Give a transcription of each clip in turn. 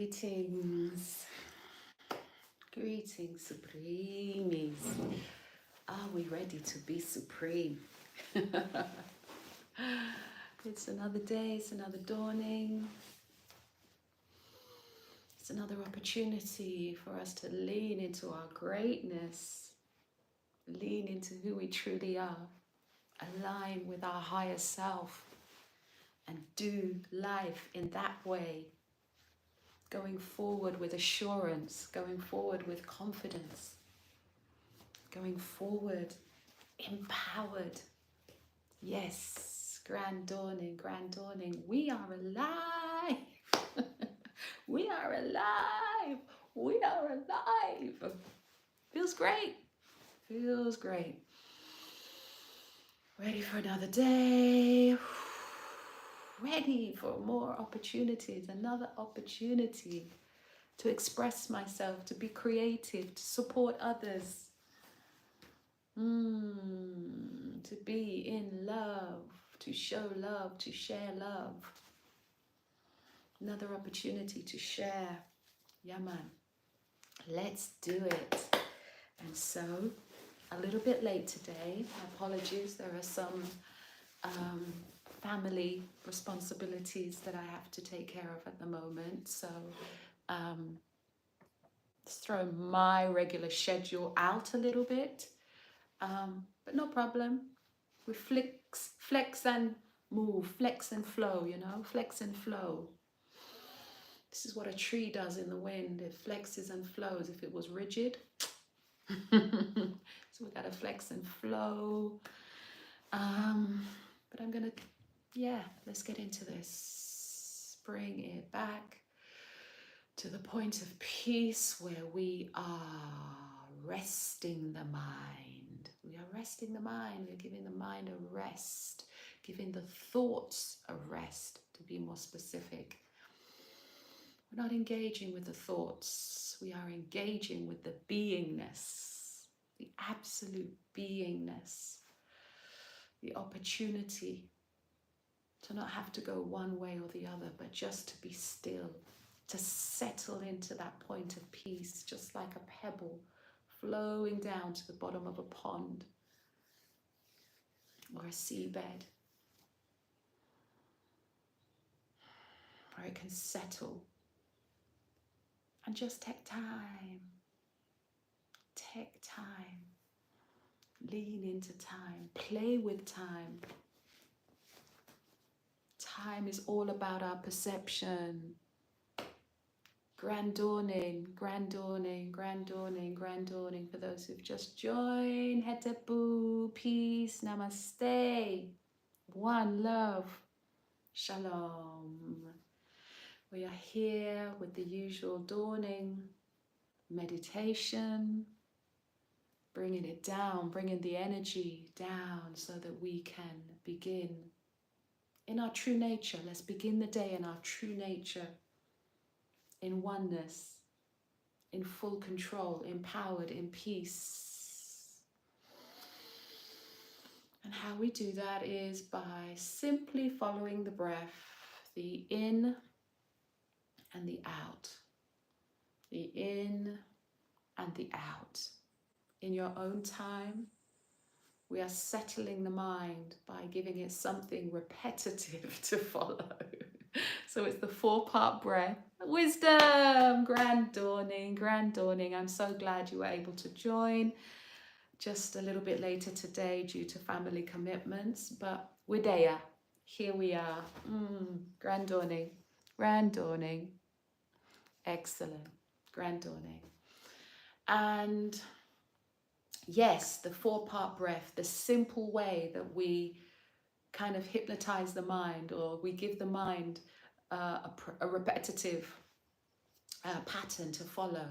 Greetings. Greetings, Supremies. Are we ready to be supreme? It's another day, it's another dawning. It's another opportunity for us to lean into our greatness, lean into who we truly are, align with our higher self, and do life in that way. Going forward with assurance, going forward with confidence, going forward empowered. Yes, grand dawning, grand dawning. We are alive. We are alive. We are alive. Feels great. Feels great. Ready for another day. Ready for more opportunities, another opportunity to express myself, to be creative, to support others, to be in love, to show love, to share love. Another opportunity to share. Yeah, man. Let's do it. And so, a little bit late today. Apologies, there are some family responsibilities that I have to take care of at the moment. So, let's throw my regular schedule out a little bit. But no problem. We flex and move, flex and flow, you know, flex and flow. This is what a tree does in the wind. It flexes and flows. If it was rigid, so we gotta flex and flow. But I'm gonna, let's get into this. Bring it back to the point of peace where we are resting the mind. We are resting the mind. We're giving the mind a rest, giving the thoughts a rest, to be more specific. We're not engaging with the thoughts. We are engaging with the beingness, the absolute beingness, the opportunity to not have to go one way or the other, but just to be still, to settle into that point of peace, just like a pebble flowing down to the bottom of a pond or a seabed, where it can settle and just take time, lean into time, play with time. Time is all about our perception. Grand dawning, grand dawning, grand dawning, grand dawning. For those who've just joined, Hetepu, peace, namaste, one love, shalom. We are here with the usual dawning meditation, bringing it down, bringing the energy down so that we can begin in our true nature. Let's begin the day in our true nature, in oneness, in full control, empowered, in peace. And how we do that is by simply following the breath, the in and the out, the in and the out. In your own time, we are settling the mind by giving it something repetitive to follow. So it's the 4-part breath. Wisdom, grand dawning, grand dawning. I'm so glad you were able to join just a little bit later today due to family commitments, but we're there. Here we are. Grand dawning, grand dawning. Excellent, grand dawning. And yes, the 4-part breath, the simple way that we kind of hypnotize the mind, or we give the mind a repetitive pattern to follow.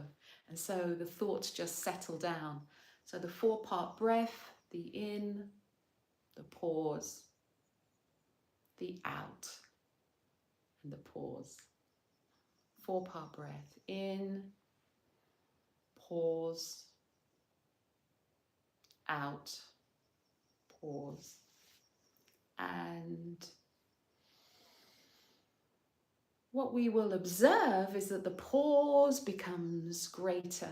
And so the thoughts just settle down. So the 4-part breath, the in, the pause, the out, and the pause. 4-part breath, in, pause, out, pause, and what we will observe is that the pause becomes greater,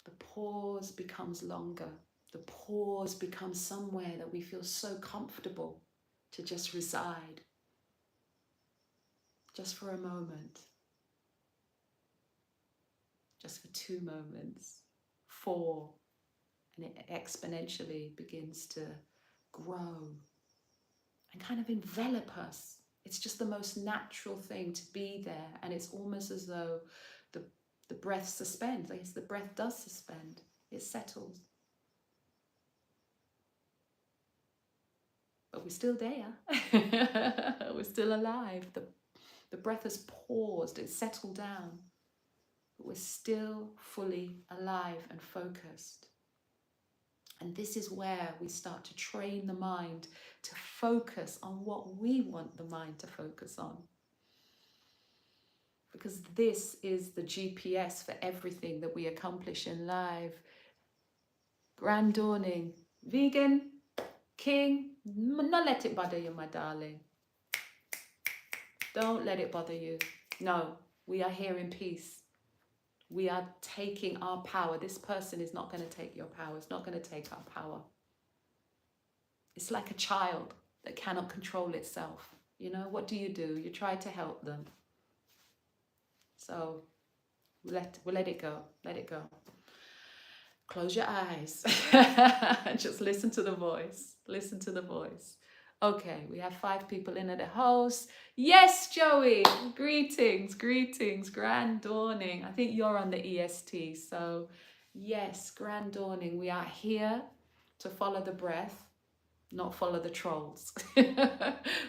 the pause becomes longer, the pause becomes somewhere that we feel so comfortable to just reside, just for a moment, just for 2 moments, 4, and it exponentially begins to grow and kind of envelop us. It's just the most natural thing to be there, and it's almost as though the breath suspends. I guess the breath does suspend. It settles. But we're still there. We're still alive. The breath has paused. It's settled down. But we're still fully alive and focused. And this is where we start to train the mind to focus on what we want the mind to focus on. Because this is the GPS for everything that we accomplish in life. Grand dawning, vegan, king, not let it bother you, my darling. Don't let it bother you. No, we are here in peace. We are taking our power. This person is not going to take your power. It's not going to take our power. It's like a child that cannot control itself. You know, what do? You try to help them. So we'll let it go. Let it go. Close your eyes. Just listen to the voice. Listen to the voice. Okay, we have 5 people in at the host. Yes, Joey. Greetings, greetings. Grand dawning. I think you're on the EST. So yes, grand dawning. We are here to follow the breath, not follow the trolls.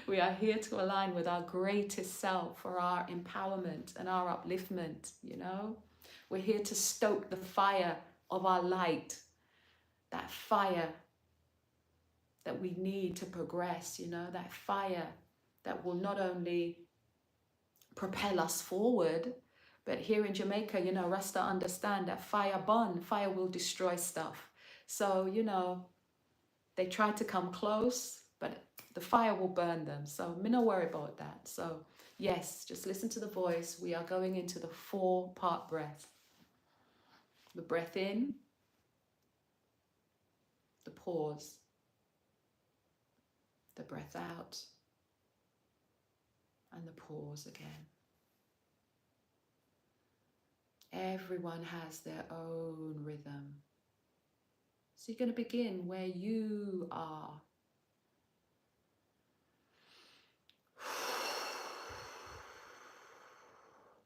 We are here to align with our greatest self for our empowerment and our upliftment, you know. We're here to stoke the fire of our light, that fire that we need to progress, you know, that fire that will not only propel us forward, but here in Jamaica, you know, Rasta understand that fire will destroy stuff. So, you know, they try to come close, but the fire will burn them. So me no worry about that. So yes, just listen to the voice. We are going into the 4-part breath. The breath in, the pause, the breath out, and the pause again. Everyone has their own rhythm. So you're going to begin where you are.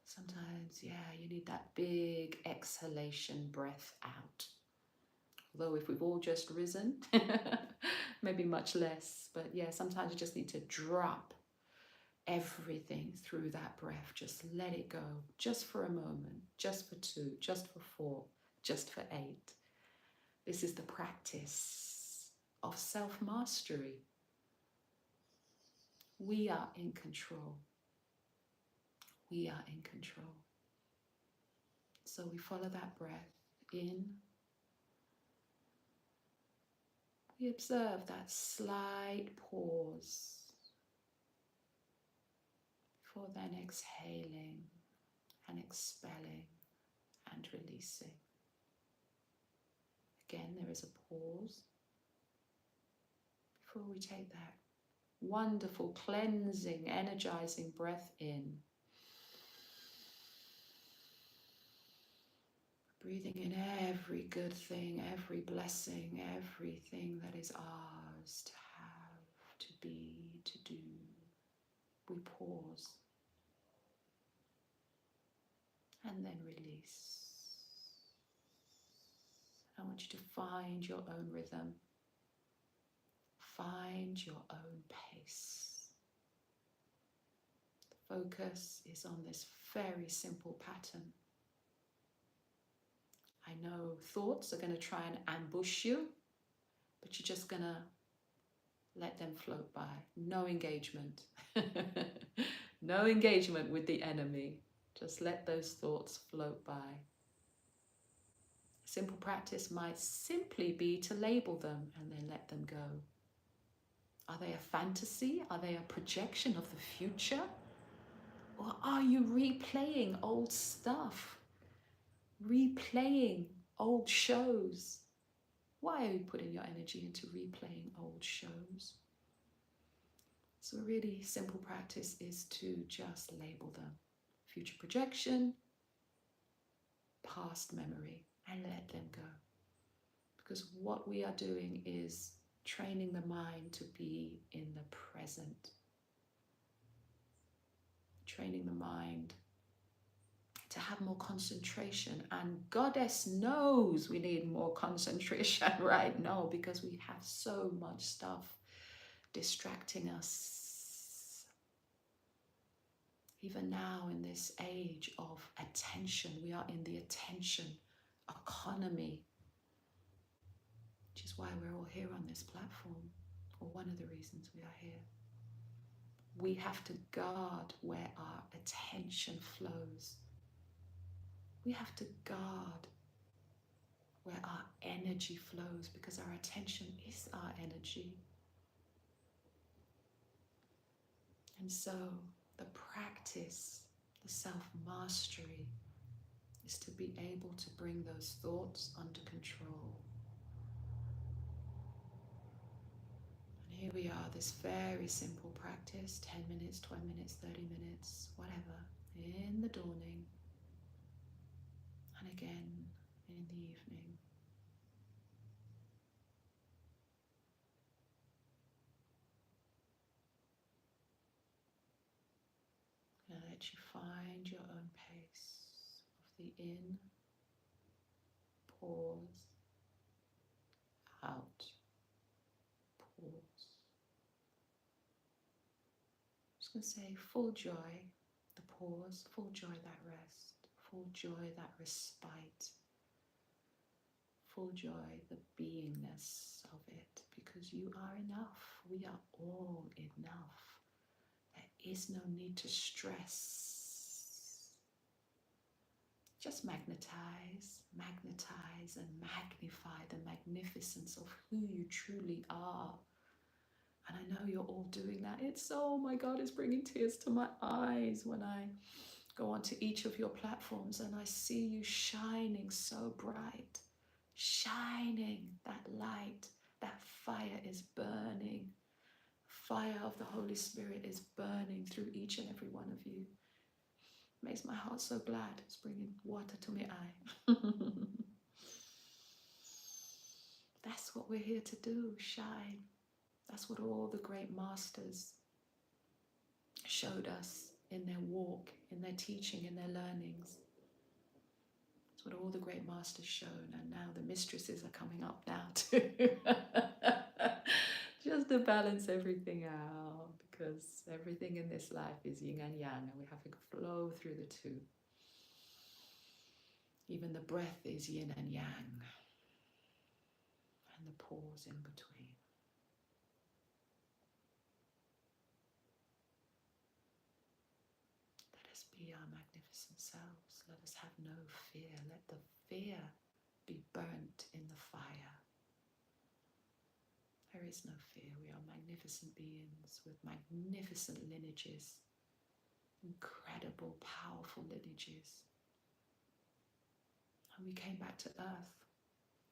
Sometimes, yeah, you need that big exhalation breath out. Although if we've all just risen, maybe much less. But yeah, sometimes you just need to drop everything through that breath. Just let it go, just for a moment, just for 2, just for 4, just for 8. This is the practice of self-mastery. We are in control. We are in control. So we follow that breath in. We observe that slight pause before then exhaling and expelling and releasing. Again, there is a pause before we take that wonderful, cleansing, energizing breath in. Breathing in every good thing, every blessing, everything that is ours to have, to be, to do. We pause and then release. I want you to find your own rhythm. Find your own pace. The focus is on this very simple pattern. I know thoughts are going to try and ambush you, but you're just going to let them float by. No engagement. No engagement with the enemy. Just let those thoughts float by. Simple practice might simply be to label them and then let them go. Are they a fantasy? Are they a projection of the future? Or are you replaying old stuff? Replaying old shows? Why are you putting your energy into replaying old shows? So a really simple practice is to just label them. Future projection, past memory, and let them go. Because what we are doing is training the mind to be in the present. Training the mind to have more concentration. And Goddess knows we need more concentration right now because we have so much stuff distracting us. Even now in this age of attention, we are in the attention economy, which is why we're all here on this platform, or one of the reasons we are here. We have to guard where our attention flows. We have to guard where our energy flows, because our attention is our energy. And so the practice, the self-mastery, is to be able to bring those thoughts under control. And here we are, this very simple practice, 10 minutes, 20 minutes, 30 minutes, whatever, in the dawning, and again in the evening. And let you find your own pace of the in, pause, out, pause. I'm just going to say full joy, the pause, full joy, that rest, full joy, that respite, full joy, the beingness of it, because you are enough. We are all enough. There is no need to stress. Just magnetize and magnify the magnificence of who you truly are. And I know you're all doing that. It's, oh my God, it's bringing tears to my eyes when I go onto each of your platforms and I see you shining so bright, shining that light, that fire is burning. Fire of the Holy Spirit is burning through each and every one of you. Makes my heart so glad. It's bringing water to my eye. That's what we're here to do, shine. That's what all the great masters showed us in their walk, in their teaching, in their learnings. That's what all the great masters shown, and now the mistresses are coming up now too. Just to balance everything out, because everything in this life is yin and yang, and we have to flow through the two. Even the breath is yin and yang, and the pause in between. Let us be our magnificent selves. Let us have no fear. Let the fear be burnt in the fire. There is no fear. We are magnificent beings with magnificent lineages, incredible, powerful lineages. And we came back to Earth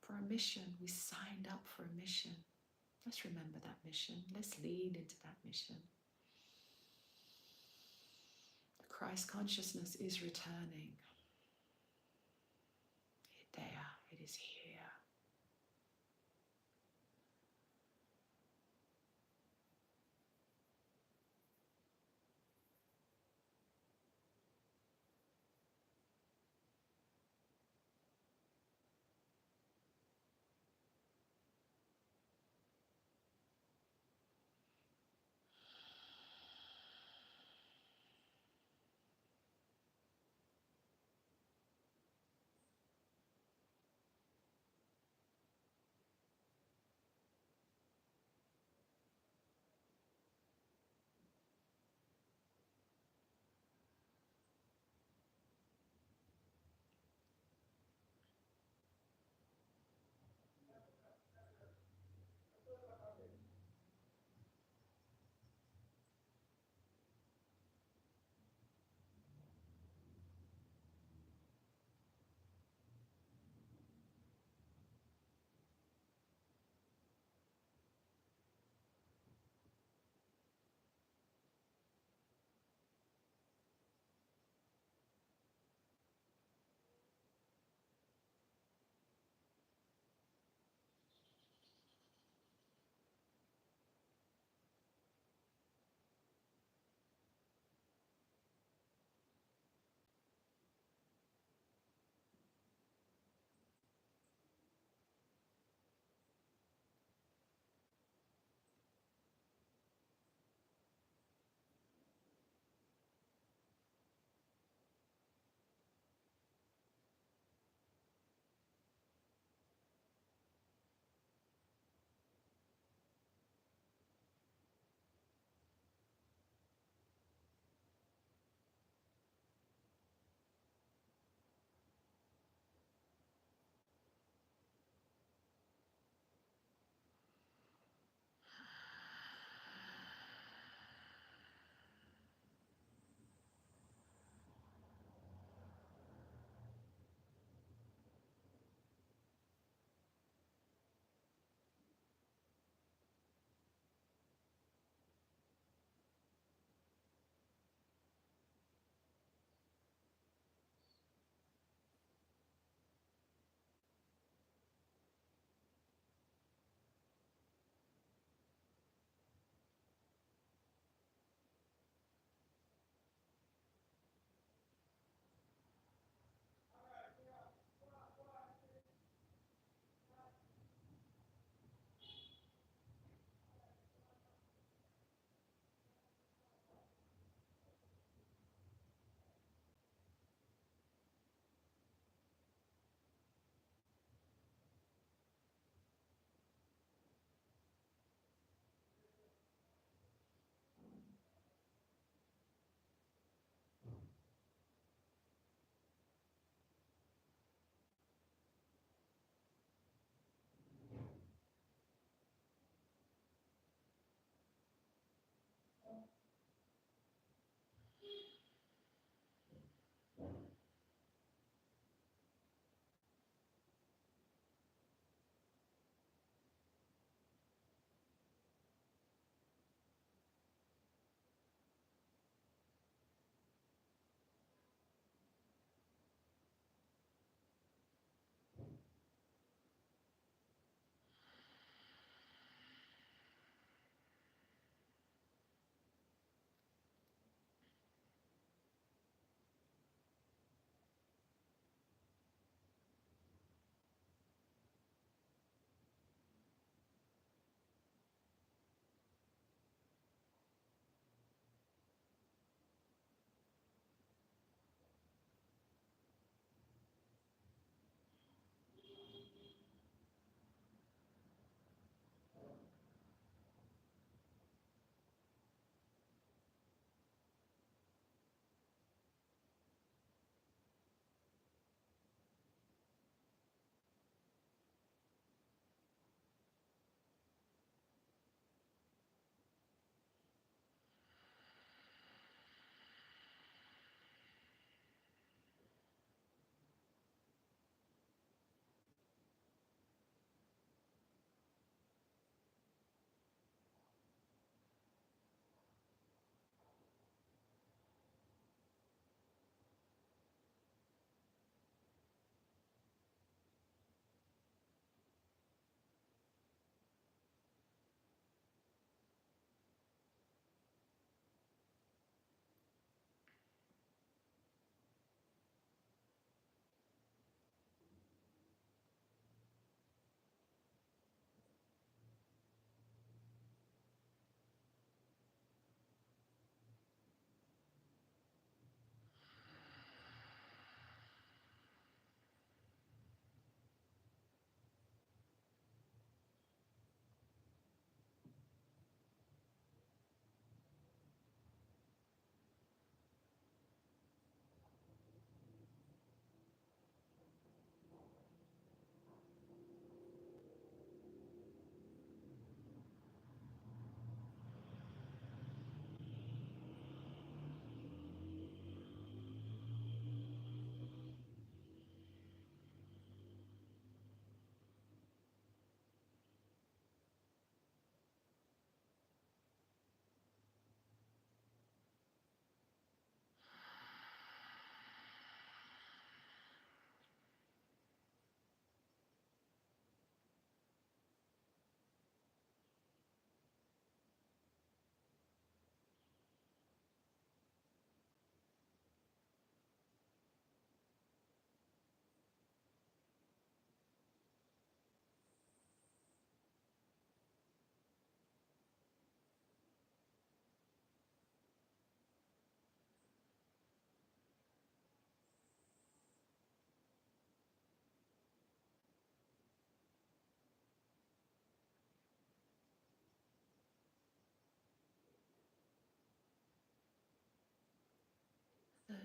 for a mission. We signed up for a mission. Let's remember that mission. Let's lean into that mission. The Christ consciousness is returning. It's there. It is here.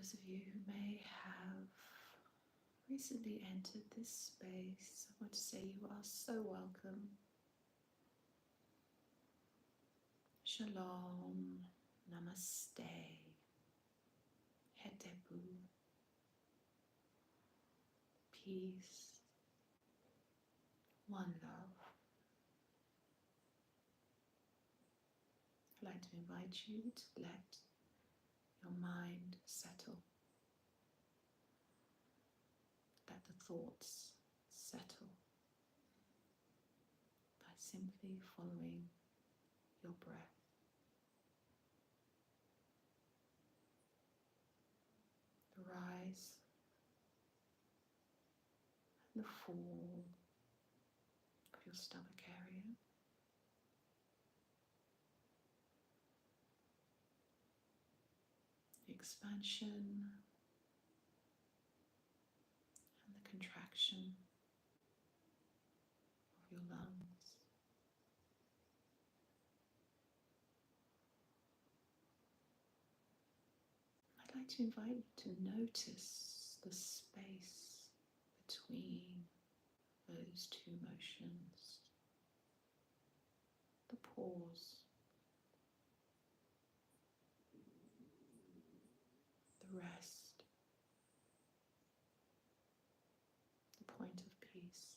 those of you who may have recently entered this space, I want to say you are so welcome. Shalom, namaste, hetebu, peace, one love. I'd like to invite you to let your mind settle. Let the thoughts settle by simply following your breath. The rise and the fall of your stomach area. The expansion and the contraction of your lungs. I'd like to invite you to notice the space between those two motions, the pause, the rest, the point of peace.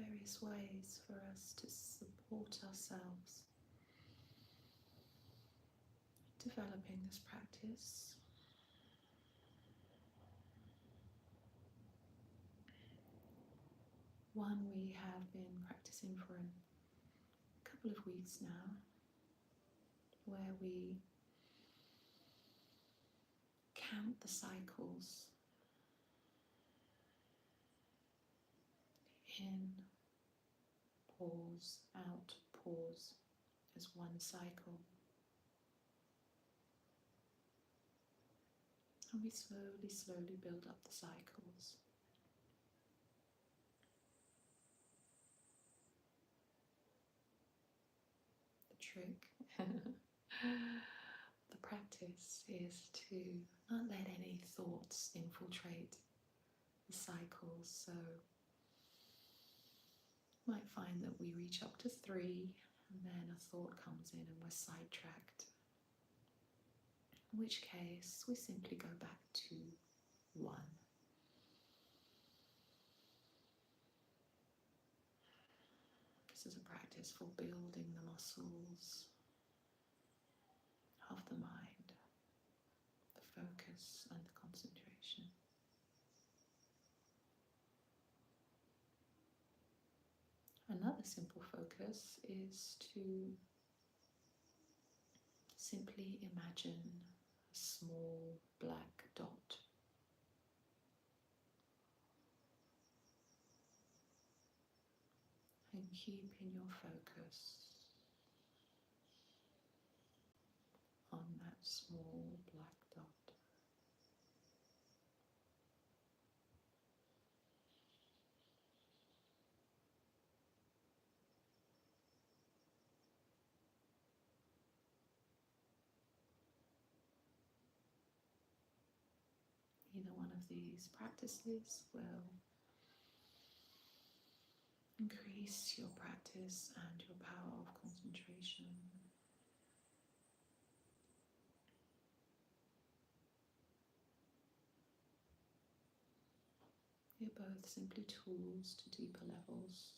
various ways for us to support ourselves developing this practice. One we have been practicing for a couple of weeks now, where we count the cycles in, pause, out, pause as one cycle. And we slowly build up the cycles. The trick, the practice is to not let any thoughts infiltrate the cycles. So you might find that we reach up to 3 and then a thought comes in and we're sidetracked. In which case we simply go back to 1. This is a practice for building the muscles of the mind, the focus and the concentration. Another simple focus is to simply imagine a small black dot. And keep in your focus on that small black dot. Either one of these practices will increase your practice and your power of concentration. They're both simply tools to deeper levels.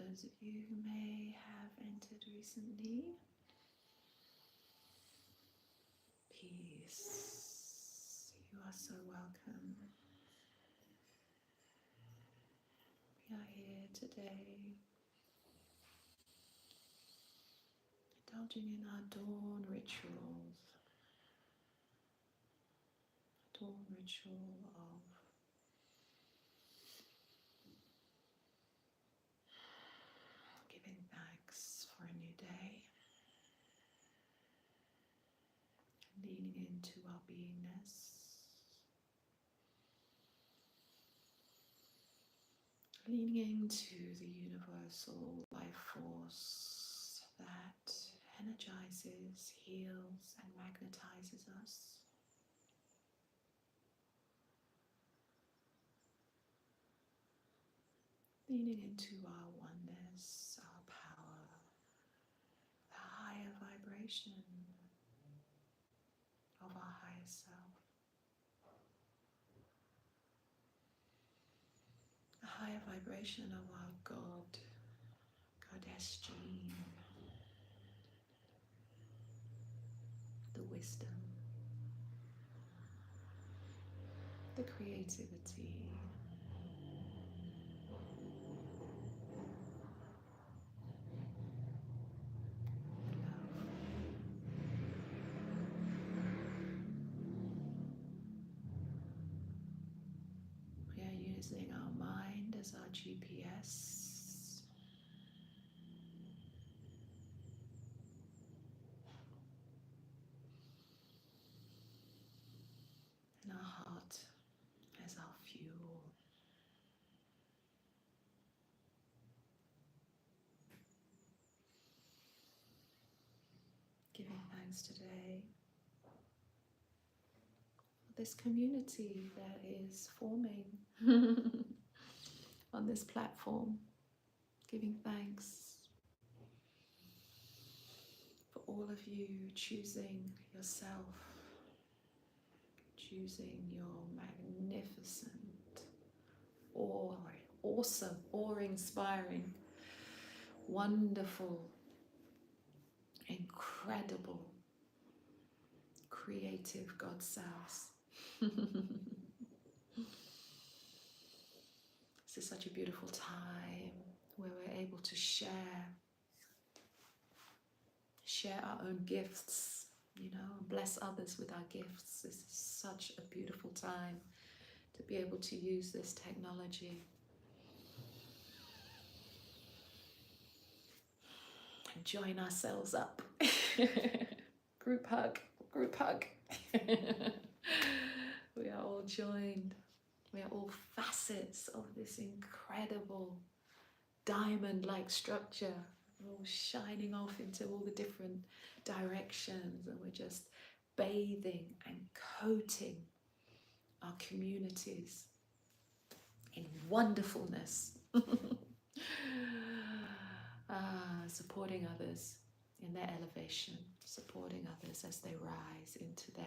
those of you who may have entered recently. Peace. You are so welcome. We are here today, indulging in our dawn rituals. Dawn ritual of giving thanks for a new day, leaning into our beingness, leaning into the universal life force that energizes, heals, and magnetizes us. Leaning into our oneness, our power, the higher vibration of our higher self, the higher vibration of our God, Goddess gene, the wisdom, the creativity, we are using our mind as our GPS, and our heart as our fuel. Giving thanks today for this community that is forming on this platform. Giving thanks for all of you choosing yourself, choosing your magnificent, awesome, awe-inspiring, wonderful, incredible, creative God selves. This is such a beautiful time where we're able to share our own gifts, you know, and bless others with our gifts. This is such a beautiful time to be able to use this technology and join ourselves up. Group hug, group hug. We are all joined. We are all facets of this incredible diamond-like structure, all shining off into all the different directions, and we're just bathing and coating our communities in wonderfulness. Supporting others in their elevation, supporting others as they rise into their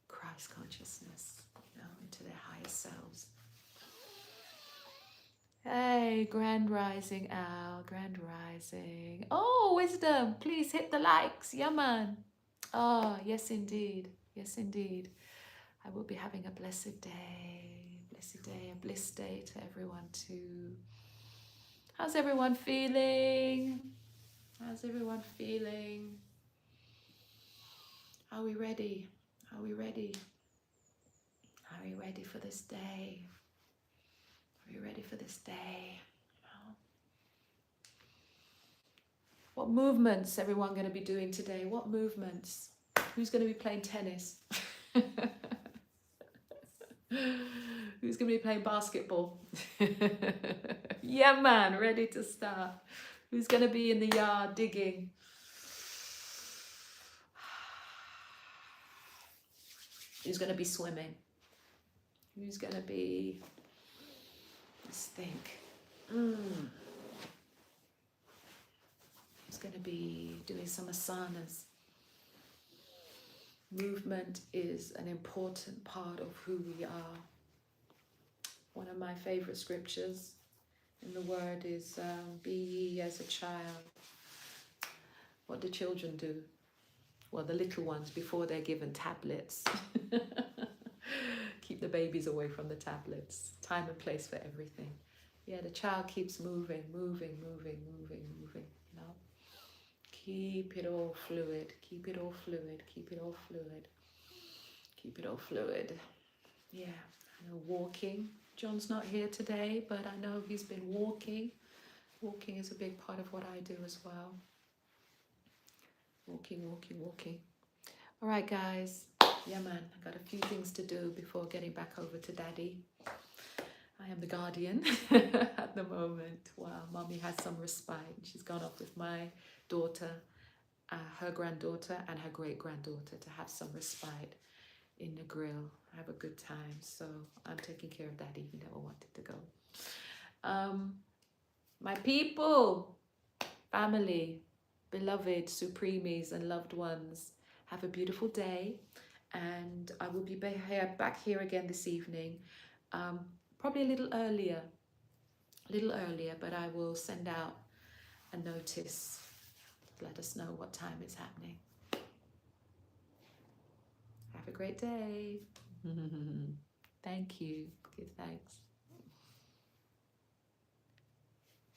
Christ consciousness, you know, into their higher selves. Hey, grand rising, Al, grand rising. Oh, wisdom, please hit the likes. Yeah, man. Oh, yes, indeed. Yes, indeed. I will be having a blessed day, a bliss day to everyone too. How's everyone feeling? How's everyone feeling? Are we ready? Are we ready? Are we ready for this day? Are you ready for this day? What movements everyone going to be doing today? What movements? Who's going to be playing tennis? Who's going to be playing basketball? Yeah, man, ready to start. Who's going to be in the yard digging? Who's going to be swimming? Who's going to be... Let's think. Who's going to be doing some asanas? Movement is an important part of who we are. One of my favorite scriptures And the word is be ye as a child. What do children do? Well, the little ones, before they're given tablets. Keep the babies away from the tablets. Time and place for everything. Yeah, the child keeps moving, moving, moving, moving, moving, you know. Keep it all fluid, keep it all fluid, keep it all fluid. Keep it all fluid. Yeah, I know walking. John's not here today, but I know he's been walking. Walking is a big part of what I do as well. Walking, walking, walking. All right, guys. Yeah, man, I got a few things to do before getting back over to Daddy. I am the guardian at the moment while Mommy has some respite. She's gone off with my daughter, her granddaughter, and her great-granddaughter to have some respite in the grill. Have a good time. So I'm taking care of Daddy. He never wanted to go. My people, family, beloved Supremies and loved ones, have a beautiful day. And I will be back here again this evening. Probably a little earlier, but I will send out a notice to let us know what time it's happening. Have a great day. Thank you. Give thanks.